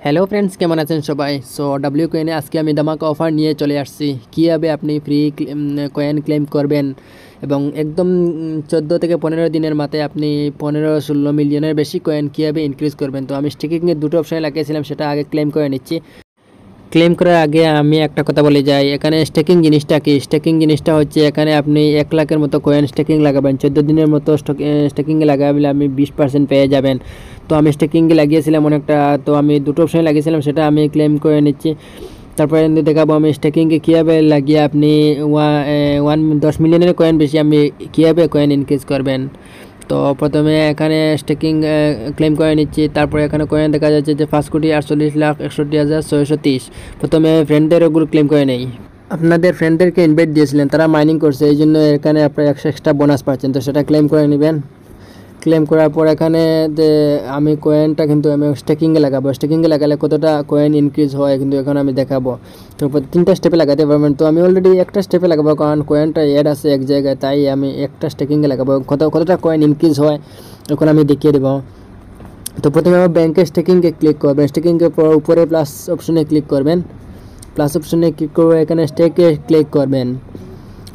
Hello friends, কেমন আছেন সবাই? সো ডাব্লিউ কয়েনে আজকে আমি ধামাকা অফার নিয়ে চলে আসছি। কীভাবে আপনি ফ্রি কয়েন ক্লেম করবেন এবং একদম 14 থেকে 15 দিনের মাথায় আপনি 15-16 মিলিয়নের বেশি কয়েন কীভাবে ইনক্রিজ করবেন। তো আমি স্টেকিংয়ের দুটো অপশানে লাগিয়েছিলাম, সেটা আগে ক্লেম করে নিচ্ছি। ক্লেম করার আগে আমি একটা কথা বলে যাই, এখানে স্টেকিং জিনিসটা কি? স্টেকিং জিনিসটা হচ্ছে এখানে আপনি 1 লাখের মতো কয়েন স্টেকিং লাগাবেন, 14 দিনের মতো স্টেকিংয়ে লাগালে আপনি 20% পেয়ে যাবেন। তো আমি স্টেকিংয়ে লাগিয়েছিলাম অনেকটা, তো আমি দুটো অপশানে লাগিয়েছিলাম, সেটা আমি ক্লেম করে নিচ্ছি। তারপরে দেখাবো আমি স্টেকিংকে কীভাবে লাগিয়ে আপনি 10 মিলিয়নের কয়েন বেশি আপনি কীভাবে কয়েন ইনক্রিজ করবেন। তো প্রথমে এখানে স্টেকিং ক্লেম করে নিচ্ছি। তারপরে এখানে কয়েন দেখা যাচ্ছে যে 5,48,61,630। প্রথমে ফ্রেন্ডদের ওগুলো ক্লেম করে নেই। আপনাদের ফ্রেন্ডদেরকে ইনভাইট দিয়েছিলেন, তারা মাইনিং করছে, এই জন্য এখানে আপনার 100 এক্সট্রা বোনাস পাচ্ছেন, তো সেটা ক্লেম করে নেবেন। ক্লেম করার পর এখানে যে আমি কয়েনটা কিন্তু আমি স্টেকিংয়ে লাগাবো। স্টেকিংয়ে লাগালে কতটা কয়েন ইনক্রিজ হয় কিন্তু এখন আমি দেখাবো। তো 3টা স্টেপে লাগাতে পারবেন। তো আমি অলরেডি একটা স্টেপে লাগাবো, কারণ কয়েনটা অ্যাড আছে এক জায়গায়, তাই আমি একটা স্টেকিংয়ে লাগাবো। কতটা কয়েন ইনক্রিজ হয় এখন আমি দেখিয়ে দেবো। তো প্রথমে আমার ব্যাংকের স্টেকিংয়ে ক্লিক করবেন। স্টেকিংয়ের পর উপরে প্লাস অপশনে ক্লিক করবেন। প্লাস অপশনে ক্লিক করে এখানে স্টেকে ক্লিক করবেন।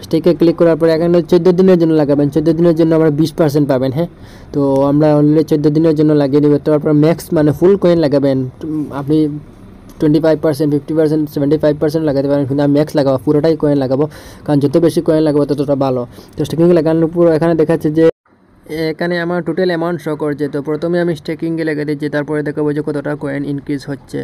স্টেকে ক্লিক করার পরে এখানে 14 দিনের জন্য লাগাবেন। 14 দিনের জন্য আমরা 20% পাবেন। হ্যাঁ, তো আমরা অলরেডি 14 দিনের জন্য লাগিয়ে দেবো। তারপর ম্যাক্স মানে ফুল কয়েন লাগাবেন। আপনি 25%, 50%, 75% লাগাতে পারেন, কিন্তু আমি ম্যাক্স লাগাবো, পুরোটাই কয়েন লাগাবো, কারণ যত বেশি কয়েন লাগাবো ততটা ভালো। তো স্টেকিং লাগানোর পুরো এখানে দেখাচ্ছে যে এখানে আমার টোটাল অ্যামাউন্ট শো করছে। তো প্রথমে আমি স্টেকিংয়ে লাগিয়ে দিচ্ছি, তারপরে দেখাবো যে কতটা কয়েন ইনক্রিজ হচ্ছে।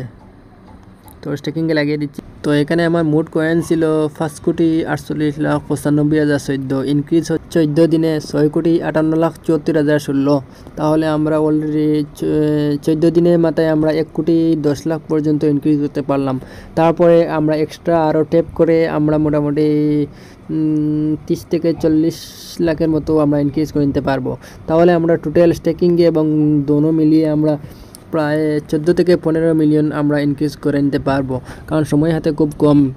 তো স্টেকিংয়ে লাগিয়ে দিচ্ছি। তো এখানে আমার মোট কয়েন ছিল 5,48,95,14 ইনক্রিজ হচ্ছে 14 দিনে 6,58,74,016। তাহলে আমরা অলরেডি 14 দিনের মাথায় আমরা 1,10,00,000 পর্যন্ত ইনক্রিজ করতে পারলাম। তারপরে আমরা এক্সট্রা আরও ট্যাপ করে আমরা মোটামুটি 30 থেকে 40 লাখের মতো আমরা ইনক্রিজ করে নিতে পারবো। তাহলে আমরা টোটাল স্টেকিংয়ে এবং দোনো মিলিয়ে আমরা প্রায় 14 থেকে 15 মিলিয়ন আমরা ইনক্রিজ করে নিতে পারবো, কারণ সময় হাতে খুব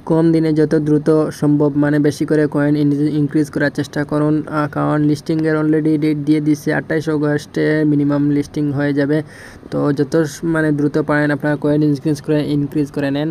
কম দিনে যত দ্রুত সম্ভব মানে বেশি করে কয়েন ইনক্রিজ করার চেষ্টা করুন। কারণ লিস্টিংয়ের অলরেডি ডেট দিয়ে দিচ্ছে 28 অগস্টে মিনিমাম লিস্টিং হয়ে যাবে। তো যত মানে দ্রুত পারেন আপনারা কয়েন ইনক্রিজ করে নেন।